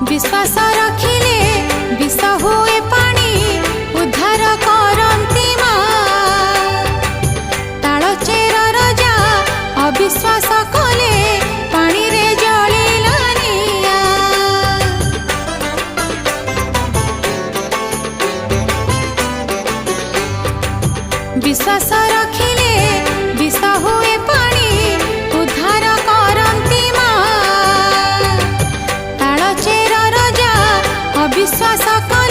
विश्वास रखिले विष हुए पानी उद्धार करती माँ। तालचेर राजा अविश्वास कले पानी रे जलिला निया। विश्वास रखिले विष हुए पानी उद्धार करती माँ। तालचेर राजा अविश्वास कले